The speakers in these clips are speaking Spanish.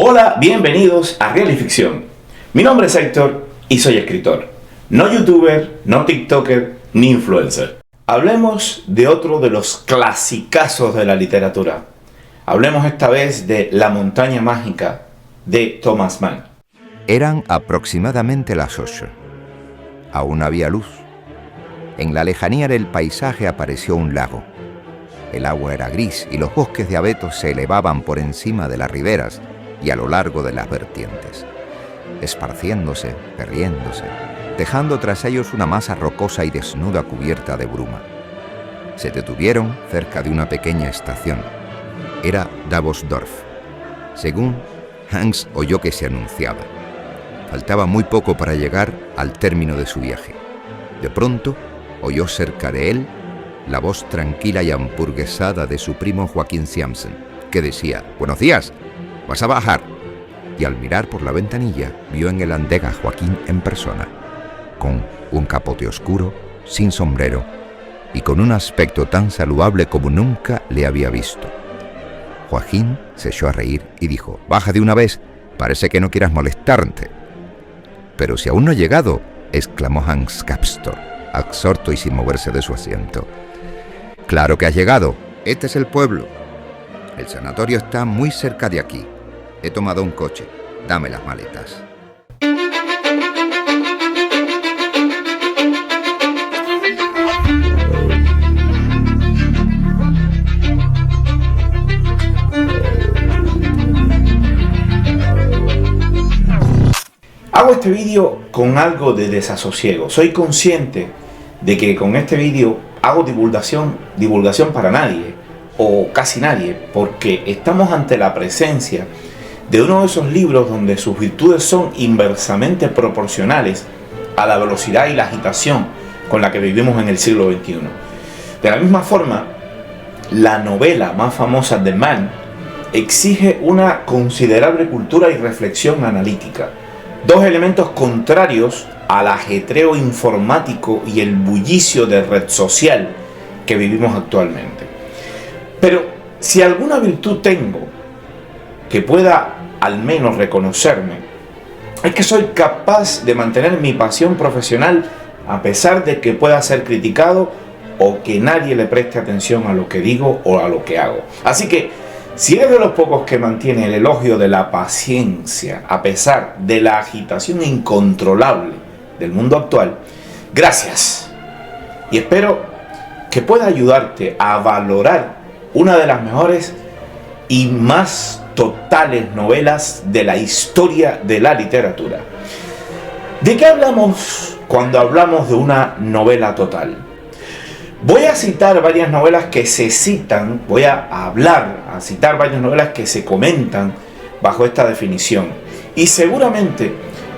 Hola, bienvenidos a Real y Ficción. Mi nombre es Héctor y soy escritor. No youtuber, no tiktoker, ni influencer. Hablemos de otro de los clasicazos de la literatura. Hablemos esta vez de La montaña mágica de Thomas Mann. Eran aproximadamente las 8. Aún había luz. En la lejanía del paisaje apareció un lago. El agua era gris y los bosques de abetos se elevaban por encima de las riberas y a lo largo de las vertientes, esparciéndose, perdiéndose, dejando tras ellos una masa rocosa y desnuda cubierta de bruma. Se detuvieron cerca de una pequeña estación. Era Davosdorf. Según Hans oyó que se anunciaba. Faltaba muy poco para llegar al término de su viaje. De pronto oyó cerca de él la voz tranquila y hamburguesada de su primo Joaquín Siamsen, que decía: «Buenos días, ¿vas a bajar?». Y al mirar por la ventanilla vio en el andén a Joaquín en persona, con un capote oscuro, sin sombrero y con un aspecto tan saludable como nunca le había visto. Joaquín se echó a reír y dijo: «Baja de una vez, parece que no quieras molestarte». «Pero si aún no he llegado», exclamó Hans Capstor, absorto y sin moverse de su asiento. «Claro que has llegado. Este es el pueblo. El sanatorio está muy cerca de aquí. He tomado un coche. Dame las maletas». Hago este vídeo con algo de desasosiego. Soy consciente de que con este vídeo hago divulgación para nadie, o casi nadie, porque estamos ante la presencia de uno de esos libros donde sus virtudes son inversamente proporcionales a la velocidad y la agitación con la que vivimos en el siglo XXI. De la misma forma, la novela más famosa de Mann exige una considerable cultura y reflexión analítica. Dos elementos contrarios al ajetreo informático y el bullicio de red social que vivimos actualmente. Pero si alguna virtud tengo que pueda al menos reconocerme, es que soy capaz de mantener mi pasión profesional a pesar de que pueda ser criticado o que nadie le preste atención a lo que digo o a lo que hago. Así que si eres de los pocos que mantiene el elogio de la paciencia a pesar de la agitación incontrolable del mundo actual, gracias. Y espero que pueda ayudarte a valorar una de las mejores y más totales novelas de la historia de la literatura. ¿De qué hablamos cuando hablamos de una novela total? Voy a citar varias novelas que se citan, a citar varias novelas que se comentan bajo esta definición. Y seguramente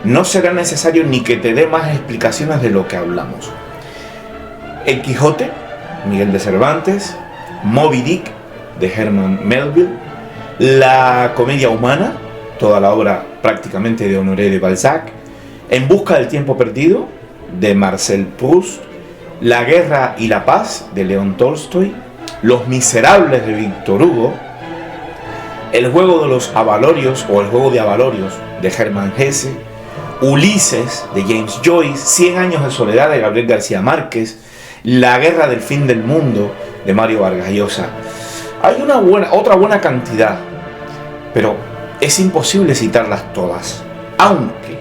no será necesario ni que te dé más explicaciones de lo que hablamos. El Quijote, Miguel de Cervantes, Moby Dick, de Herman Melville, La comedia humana, toda la obra prácticamente de Honoré de Balzac, En busca del tiempo perdido, de Marcel Proust, La guerra y la paz, de León Tolstoy, Los miserables, de Víctor Hugo, El juego de los Avalorios o El juego de Avalorios, de Hermann Hesse, Ulises, de James Joyce, 100 años de soledad, de Gabriel García Márquez, La guerra del fin del mundo, de Mario Vargas Llosa. Hay otra buena cantidad, pero es imposible citarlas todas, aunque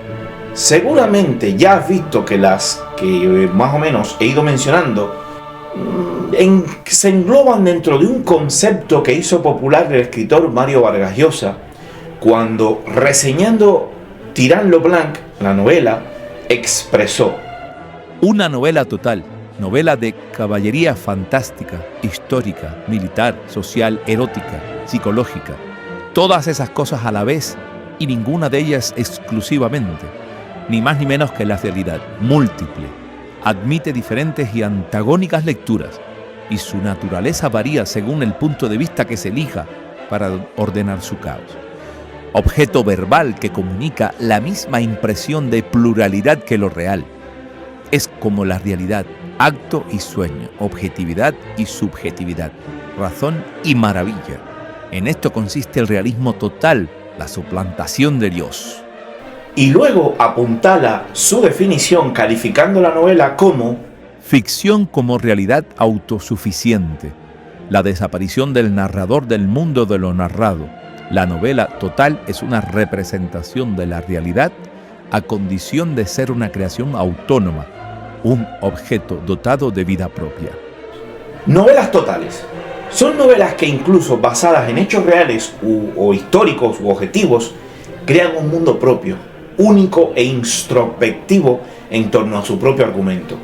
seguramente ya has visto que las que más o menos he ido mencionando se engloban dentro de un concepto que hizo popular el escritor Mario Vargas Llosa cuando, reseñando Tirant lo Blanc, la novela, expresó: una novela total, novela de caballería fantástica, histórica, militar, social, erótica, psicológica, todas esas cosas a la vez y ninguna de ellas exclusivamente, ni más ni menos que la realidad, múltiple, admite diferentes y antagónicas lecturas y su naturaleza varía según el punto de vista que se elija para ordenar su caos. Objeto verbal que comunica la misma impresión de pluralidad que lo real. Es como la realidad, acto y sueño, objetividad y subjetividad, razón y maravilla. En esto consiste el realismo total la suplantación de Dios. Y luego apuntala su definición calificando la novela como ficción como realidad autosuficiente, la desaparición del narrador del mundo de lo narrado. La novela total es una representación de la realidad a condición de ser una creación autónoma, un objeto dotado de vida propia. novelas totales. Son novelas que incluso basadas en hechos reales o históricos u objetivos, crean un mundo propio, único e introspectivo en torno a su propio argumento.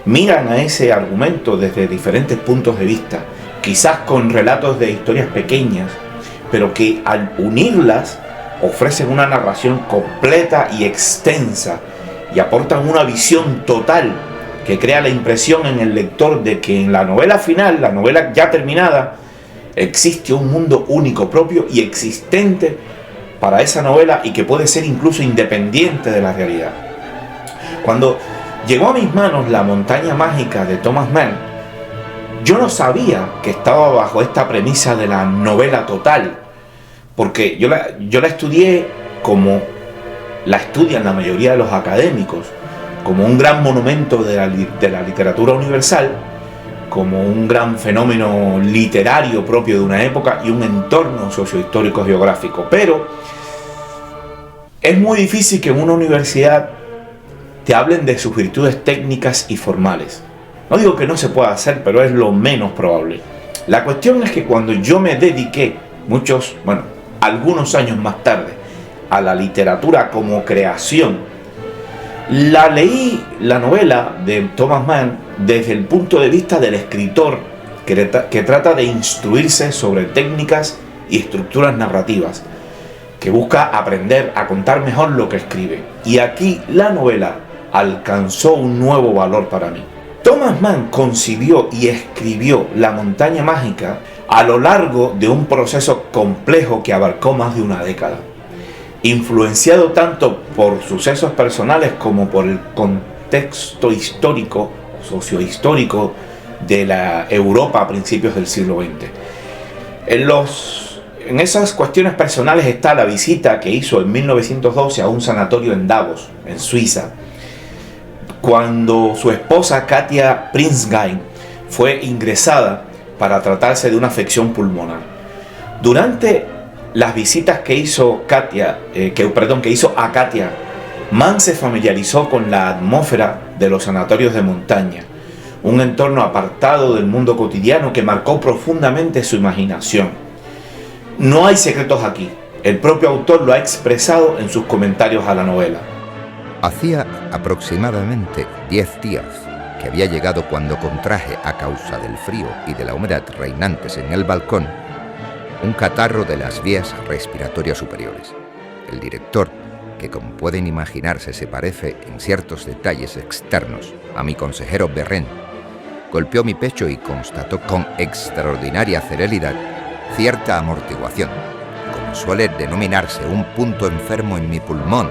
Miran a ese argumento desde diferentes puntos de vista, quizás con relatos de historias pequeñas, pero que al unirlas ofrecen una narración completa y extensa y aportan una visión total que crea la impresión en el lector de que en la novela final, la novela ya terminada, existe un mundo único, propio y existente para esa novela y que puede ser incluso independiente de la realidad. Cuando llegó a mis manos La montaña mágica de Thomas Mann, yo no sabía que estaba bajo esta premisa de la novela total, porque yo la estudié como la estudian la mayoría de los académicos, como un gran monumento de la literatura universal, como un gran fenómeno literario propio de una época y un entorno sociohistórico geográfico. Pero es muy difícil que en una universidad te hablen de sus virtudes técnicas y formales. No digo que no se pueda hacer, pero es lo menos probable. La cuestión es que cuando yo me dediqué algunos años más tarde a la literatura como creación, leí la novela de Thomas Mann desde el punto de vista del escritor que trata de instruirse sobre técnicas y estructuras narrativas, que busca aprender a contar mejor lo que escribe. Y aquí la novela alcanzó un nuevo valor para mí. Thomas Mann concibió y escribió La montaña mágica a lo largo de un proceso complejo que abarcó más de una década, influenciado tanto por sucesos personales como por el contexto histórico, sociohistórico de la Europa a principios del siglo XX. En esas cuestiones personales está la visita que hizo en 1912 a un sanatorio en Davos, en Suiza, cuando su esposa Katia Prinzgein fue ingresada para tratarse de una afección pulmonar. Durante las visitas que hizo a Katia, Mann se familiarizó con la atmósfera de los sanatorios de montaña, un entorno apartado del mundo cotidiano que marcó profundamente su imaginación. No hay secretos aquí, el propio autor lo ha expresado en sus comentarios a la novela. Hacía aproximadamente 10 días que había llegado cuando contraje, a causa del frío y de la humedad reinantes en el balcón, un catarro de las vías respiratorias superiores. El director, que como pueden imaginarse se parece en ciertos detalles externos a mi consejero Berren, golpeó mi pecho y constató con extraordinaria celeridad cierta amortiguación, como suele denominarse un punto enfermo en mi pulmón,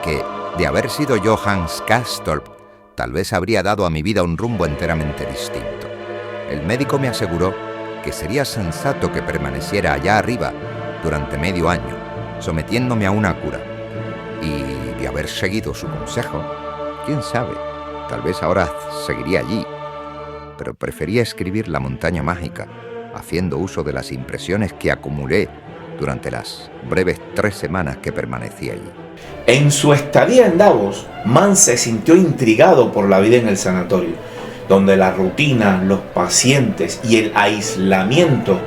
que, de haber sido Johannes Castorp, tal vez habría dado a mi vida un rumbo enteramente distinto. El médico me aseguró que sería sensato que permaneciera allá arriba durante medio año, sometiéndome a una cura. Y de haber seguido su consejo, quién sabe, tal vez ahora seguiría allí. Pero prefería escribir La montaña mágica, haciendo uso de las impresiones que acumulé durante las breves 3 semanas que permanecí allí. En su estadía en Davos, Mann se sintió intrigado por la vida en el sanatorio, donde la rutina, los pacientes y el aislamiento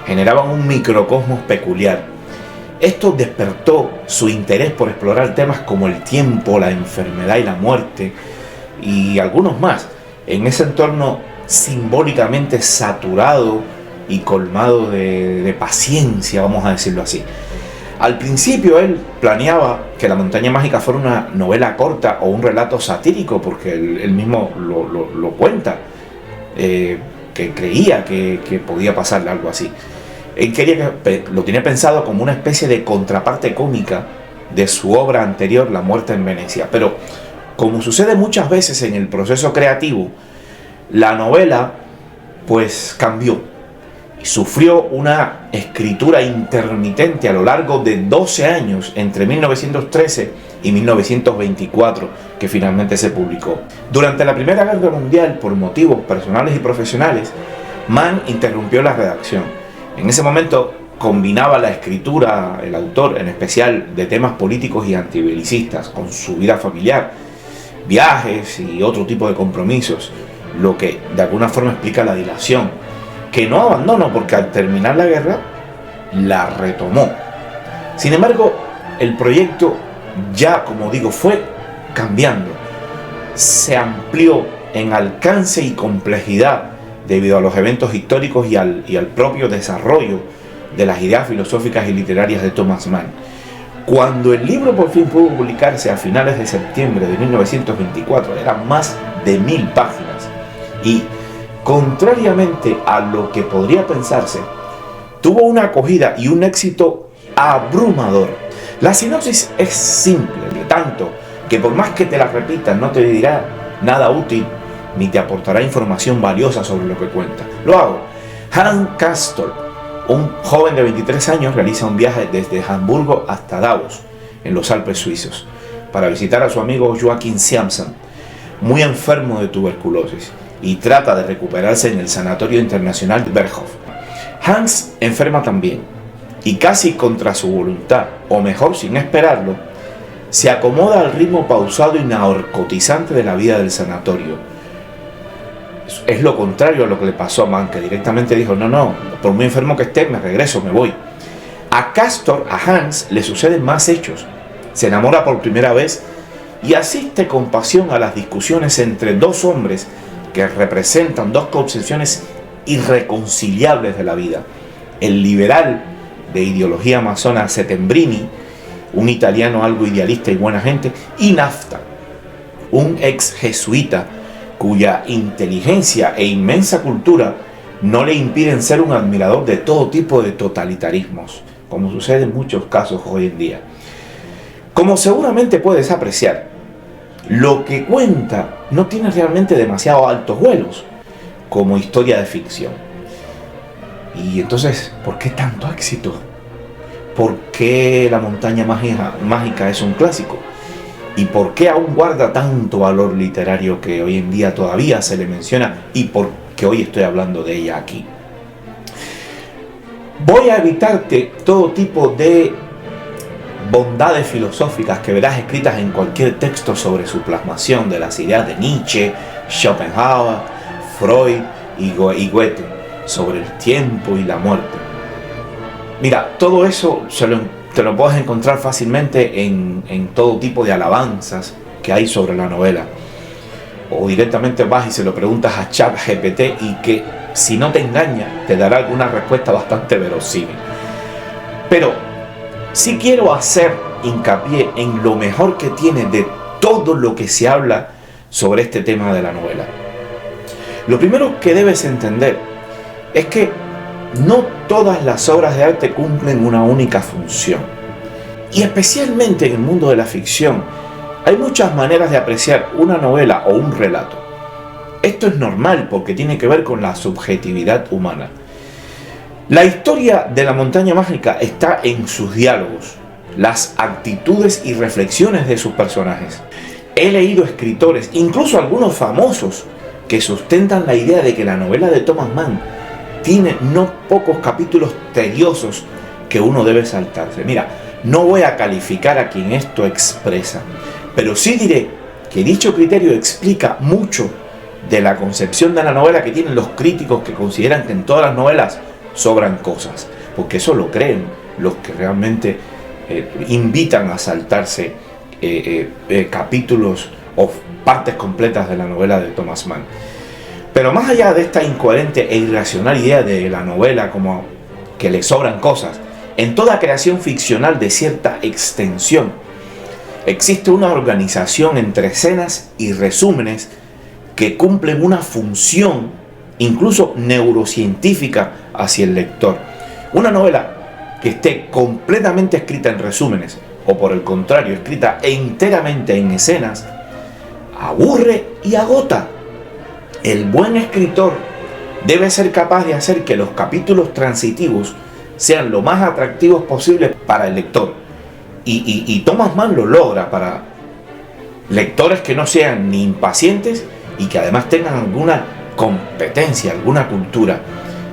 generaban un microcosmos peculiar. Esto despertó su interés por explorar temas como el tiempo, la enfermedad y la muerte, y algunos más, en ese entorno simbólicamente saturado y colmado de paciencia, vamos a decirlo así. Al principio él planeaba que La montaña mágica fuera una novela corta o un relato satírico, porque él mismo lo cuenta, que creía que podía pasarle algo así. Él lo tenía pensado como una especie de contraparte cómica de su obra anterior, La muerte en Venecia. Pero, como sucede muchas veces en el proceso creativo, la novela pues cambió sufrió una escritura intermitente a lo largo de 12 años, entre 1913 y 1924, que finalmente se publicó. Durante la Primera Guerra Mundial, por motivos personales y profesionales, Mann interrumpió la redacción. En ese momento combinaba la escritura, el autor, en especial de temas políticos y antibelicistas, con su vida familiar, viajes y otro tipo de compromisos, lo que de alguna forma explica la dilación, que no abandonó porque al terminar la guerra la retomó. Sin embargo, el proyecto ya, como digo, fue cambiando, se amplió en alcance y complejidad debido a los eventos históricos y al propio desarrollo de las ideas filosóficas y literarias de Thomas Mann. Cuando el libro por fin pudo publicarse a finales de septiembre de 1924, eran más de 1000 páginas y, contrariamente a lo que podría pensarse, tuvo una acogida y un éxito abrumador. La sinopsis es simple, tanto que por más que te la repitas no te dirá nada útil ni te aportará información valiosa sobre lo que cuenta. Lo hago. Hans Castorp, un joven de 23 años, realiza un viaje desde Hamburgo hasta Davos, en los Alpes suizos, para visitar a su amigo Joachim Siemsen, muy enfermo de tuberculosis, y trata de recuperarse en el Sanatorio Internacional de Berghof. Hans enferma también, y casi contra su voluntad, o mejor sin esperarlo, se acomoda al ritmo pausado y narcotizante de la vida del sanatorio. Es lo contrario a lo que le pasó a Mann, que directamente dijo, no, por muy enfermo que esté, me regreso, me voy. A Castorp, a Hans, le suceden más hechos. Se enamora por primera vez y asiste con pasión a las discusiones entre dos hombres que representan dos concepciones irreconciliables de la vida. El liberal de ideología masona Settembrini, un italiano algo idealista y buena gente, y Nafta, un ex jesuita cuya inteligencia e inmensa cultura no le impiden ser un admirador de todo tipo de totalitarismos, como sucede en muchos casos hoy en día. Como seguramente puedes apreciar, lo que cuenta no tiene realmente demasiado altos vuelos como historia de ficción. Y entonces, ¿por qué tanto éxito? ¿Por qué La montaña mágica es un clásico? ¿Y por qué aún guarda tanto valor literario que hoy en día todavía se le menciona y por qué hoy estoy hablando de ella aquí? Voy a evitarte todo tipo de bondades filosóficas que verás escritas en cualquier texto sobre su plasmación de las ideas de Nietzsche, Schopenhauer, Freud y Goethe, sobre el tiempo y la muerte. Mira, todo eso te lo puedes encontrar fácilmente en todo tipo de alabanzas que hay sobre la novela. O directamente vas y se lo preguntas a ChatGPT y que, si no te engaña, te dará alguna respuesta bastante verosímil. Pero sí quiero hacer hincapié en lo mejor que tiene de todo lo que se habla sobre este tema de la novela. Lo primero que debes entender es que no todas las obras de arte cumplen una única función. Y especialmente en el mundo de la ficción, hay muchas maneras de apreciar una novela o un relato. Esto es normal porque tiene que ver con la subjetividad humana. La historia de La montaña mágica está en sus diálogos, las actitudes y reflexiones de sus personajes. He leído escritores, incluso algunos famosos, que sustentan la idea de que la novela de Thomas Mann tiene no pocos capítulos tediosos que uno debe saltarse. Mira, no voy a calificar a quien esto expresa, pero sí diré que dicho criterio explica mucho de la concepción de la novela que tienen los críticos que consideran que en todas las novelas sobran cosas, porque eso lo creen los que realmente invitan a saltarse capítulos o partes completas de la novela de Thomas Mann. Pero más allá de esta incoherente e irracional idea de la novela como que le sobran cosas, en toda creación ficcional de cierta extensión existe una organización entre escenas y resúmenes que cumplen una función incluso neurocientífica hacia el lector. Una novela que esté completamente escrita en resúmenes o por el contrario escrita enteramente en escenas aburre y agota. El buen escritor debe ser capaz de hacer que los capítulos transitivos sean lo más atractivos posible para el lector. Y Thomas Mann lo logra para lectores que no sean ni impacientes y que además tengan alguna competencia, alguna cultura.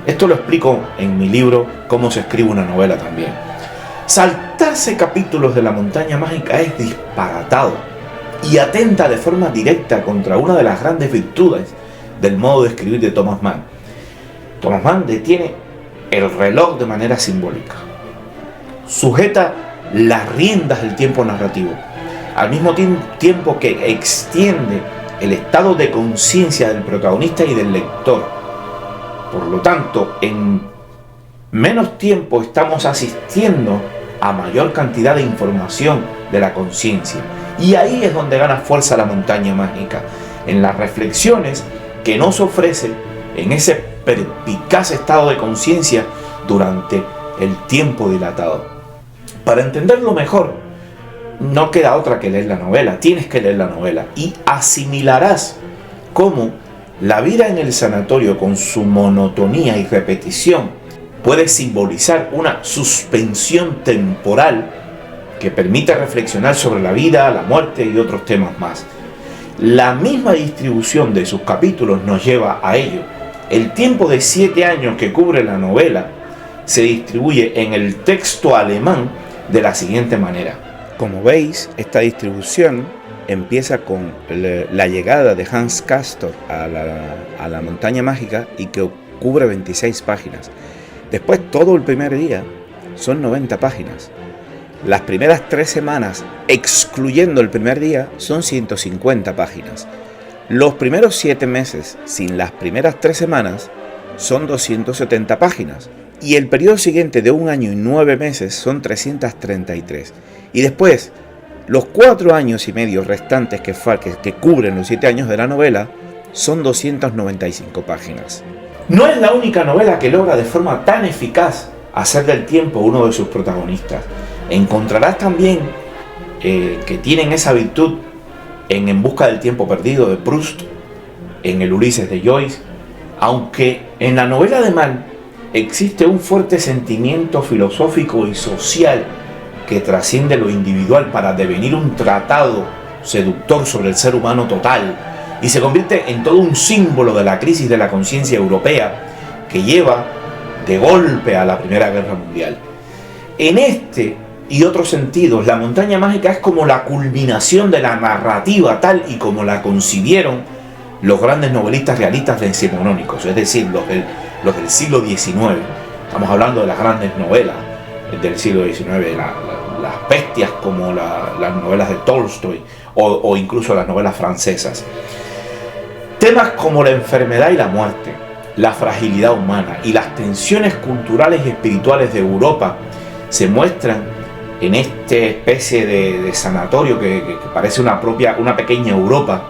Esto lo explico en mi libro Cómo se escribe una novela también. Saltarse capítulos de La montaña mágica es disparatado y atenta de forma directa contra una de las grandes virtudes del modo de escribir de Thomas Mann. Thomas Mann detiene el reloj de manera simbólica, sujeta las riendas del tiempo narrativo, al mismo tiempo que extiende el estado de conciencia del protagonista y del lector. Por lo tanto, en menos tiempo estamos asistiendo a mayor cantidad de información de la conciencia. Y ahí es donde gana fuerza La montaña mágica, en las reflexiones que nos ofrece en ese perspicaz estado de conciencia durante el tiempo dilatado. Para entenderlo mejor, no queda otra que leer la novela. Tienes que leer la novela y asimilarás cómo la vida en el sanatorio, con su monotonía y repetición, puede simbolizar una suspensión temporal que permite reflexionar sobre la vida, la muerte y otros temas más. La misma distribución de sus capítulos nos lleva a ello. El tiempo de 7 años que cubre la novela se distribuye en el texto alemán de la siguiente manera. Como veis, esta distribución empieza con la llegada de Hans Castor a la montaña mágica y que cubre 26 páginas. Después, todo el primer día son 90 páginas. Las primeras 3 semanas, excluyendo el primer día, son 150 páginas. Los primeros 7 meses, sin las primeras 3 semanas, son 270 páginas. Y el periodo siguiente de 1 año y 9 meses son 333. Y después, los 4 años y medio restantes que cubren los 7 años de la novela son 295 páginas. No es la única novela que logra de forma tan eficaz hacer del tiempo uno de sus protagonistas. Encontrarás también que tienen esa virtud en Busca del tiempo perdido de Proust, en el Ulises de Joyce, aunque en la novela de Mann existe un fuerte sentimiento filosófico y social que trasciende lo individual para devenir un tratado seductor sobre el ser humano total y se convierte en todo un símbolo de la crisis de la conciencia europea que lleva de golpe a la Primera Guerra Mundial. En este y otros sentidos, La montaña mágica es como la culminación de la narrativa tal y como la concibieron los grandes novelistas realistas decimonónicos, es decir, los del siglo XIX. Estamos hablando de las grandes novelas del siglo XIX, las bestias como las novelas de Tolstoy o incluso las novelas francesas. Temas como la enfermedad y la muerte, la fragilidad humana y las tensiones culturales y espirituales de Europa se muestran en esta especie de sanatorio que parece una pequeña Europa,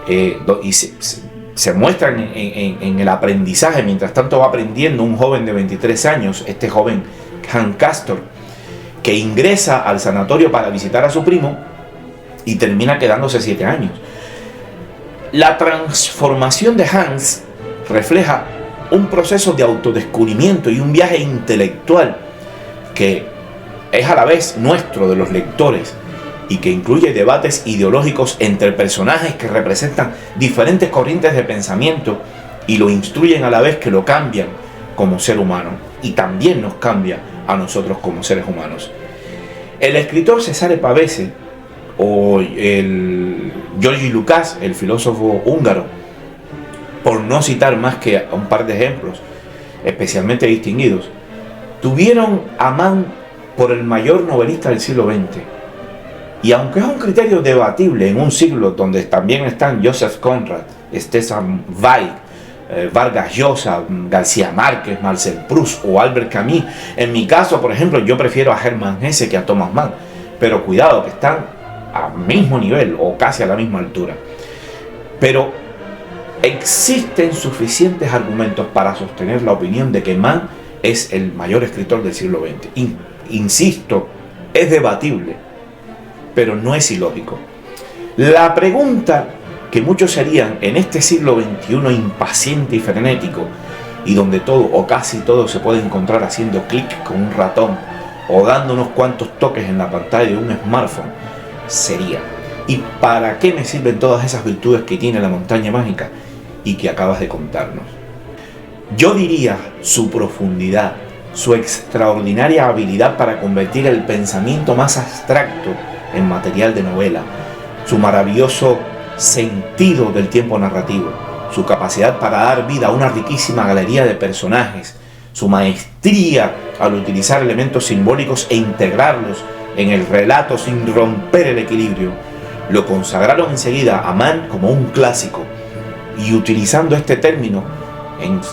y se muestran en el aprendizaje. Mientras tanto va aprendiendo un joven de 23 años, este joven Hans Castor, que ingresa al sanatorio para visitar a su primo y termina quedándose 7 años. La transformación de Hans refleja un proceso de autodescubrimiento y un viaje intelectual que es a la vez nuestro, de los lectores, y que incluye debates ideológicos entre personajes que representan diferentes corrientes de pensamiento y lo instruyen a la vez que lo cambian como ser humano y también nos cambia a nosotros como seres humanos. El escritor Cesare Pavese o el György Lukács, el filósofo húngaro, por no citar más que un par de ejemplos especialmente distinguidos, tuvieron a Mann por el mayor novelista del siglo XX. Y aunque es un criterio debatible en un siglo donde también están Joseph Conrad, Stefan Zweig, Vargas Llosa, García Márquez, Marcel Proust o Albert Camus, en mi caso, por ejemplo, yo prefiero a Hermann Hesse que a Thomas Mann, pero cuidado, que están al mismo nivel o casi a la misma altura. Pero existen suficientes argumentos para sostener la opinión de que Mann es el mayor escritor del siglo XX. Insisto, es debatible, pero no es ilógico. La pregunta que muchos harían en este siglo XXI impaciente y frenético y donde todo o casi todo se puede encontrar haciendo clic con un ratón o dando unos cuantos toques en la pantalla de un smartphone, sería: ¿y para qué me sirven todas esas virtudes que tiene la montaña mágica y que acabas de contarnos? Yo diría su profundidad, su extraordinaria habilidad para convertir el pensamiento más abstracto en material de novela, su maravilloso sentido del tiempo narrativo, su capacidad para dar vida a una riquísima galería de personajes, su maestría al utilizar elementos simbólicos e integrarlos en el relato sin romper el equilibrio, lo consagraron enseguida a Mann como un clásico, y utilizando este término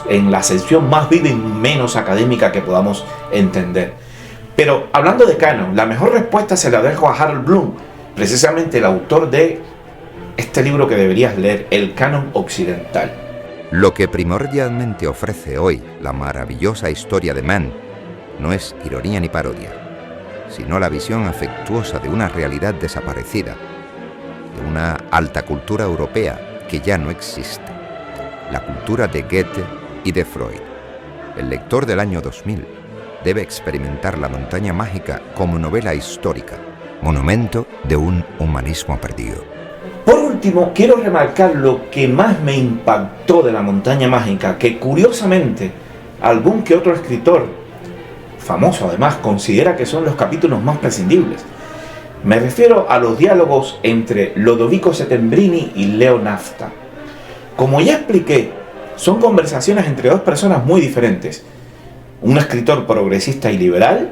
en la acepción más viva y menos académica que podamos entender. Pero hablando de canon, la mejor respuesta se la dejo a Harold Bloom, precisamente el autor de este libro que deberías leer, El Canon Occidental. Lo que primordialmente ofrece hoy la maravillosa historia de Mann no es ironía ni parodia, sino la visión afectuosa de una realidad desaparecida, de una alta cultura europea que ya no existe, la cultura de Goethe y de Freud. El lector del año 2000 debe experimentar La montaña mágica como novela histórica, monumento de un humanismo perdido. Por último, quiero remarcar lo que más me impactó de La montaña mágica, que curiosamente algún que otro escritor, famoso además, considera que son los capítulos más prescindibles. Me refiero a los diálogos entre Lodovico Settembrini y Leo Nafta. Como ya expliqué, son conversaciones entre dos personas muy diferentes. Un escritor progresista y liberal,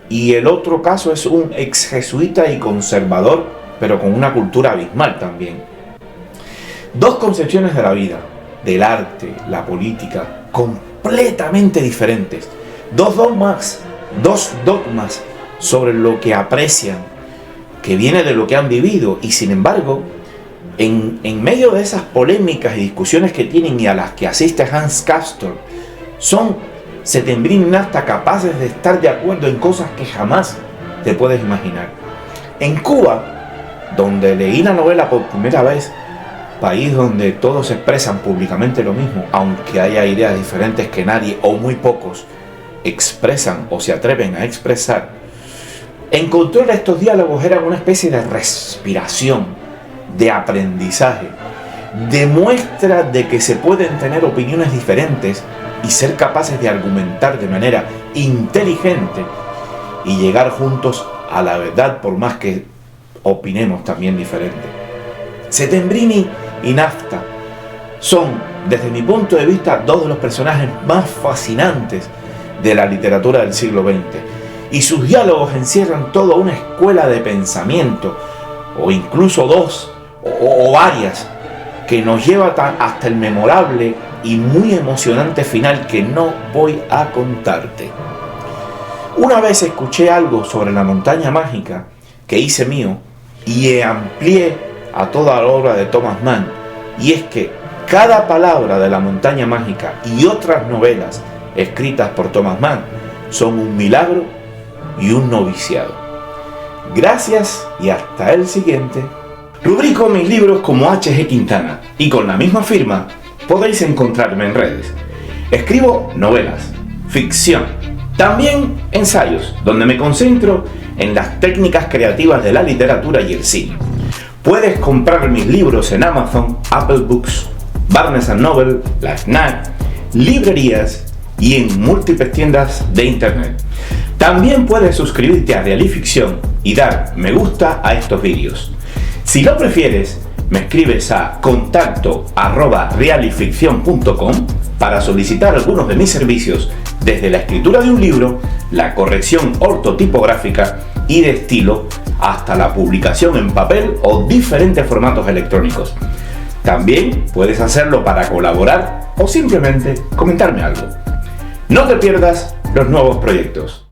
y el otro caso es un ex jesuita y conservador, pero con una cultura abismal también. Dos concepciones de la vida, del arte, la política, completamente diferentes. Dos dogmas sobre lo que aprecian, que viene de lo que han vivido, y sin embargo, en medio de esas polémicas y discusiones que tienen y a las que asiste Hans Castorp, son Settembrini y Nafta capaces de estar de acuerdo en cosas que jamás te puedes imaginar. En Cuba, donde leí la novela por primera vez, país donde todos expresan públicamente lo mismo, aunque haya ideas diferentes que nadie o muy pocos expresan o se atreven a expresar, encontré que estos diálogos eran una especie de respiración, de aprendizaje, de muestra de que se pueden tener opiniones diferentes y ser capaces de argumentar de manera inteligente y llegar juntos a la verdad, por más que opinemos también diferente. Settembrini y Nafta son, desde mi punto de vista, dos de los personajes más fascinantes de la literatura del siglo XX, y sus diálogos encierran toda una escuela de pensamiento, o incluso dos o varias, que nos lleva hasta el memorable y muy emocionante final que no voy a contarte. Una vez escuché algo sobre La montaña mágica que hice mío y amplié a toda la obra de Thomas Mann, y es que cada palabra de La montaña mágica y otras novelas escritas por Thomas Mann son un milagro y un noviciado. Gracias y hasta el siguiente. Rubrico mis libros como H.G. Quintana, y con la misma firma podéis encontrarme en redes. Escribo novelas, ficción, también ensayos, donde me concentro en las técnicas creativas de la literatura y el cine. Puedes comprar mis libros en Amazon, Apple Books, Barnes & Noble, la FNAC, librerías y en múltiples tiendas de internet. También puedes suscribirte a Realificción y dar me gusta a estos vídeos. Si lo prefieres, me escribes a contacto@realificcion.com para solicitar algunos de mis servicios, desde la escritura de un libro, la corrección ortotipográfica y de estilo, hasta la publicación en papel o diferentes formatos electrónicos. También puedes hacerlo para colaborar o simplemente comentarme algo. No te pierdas los nuevos proyectos.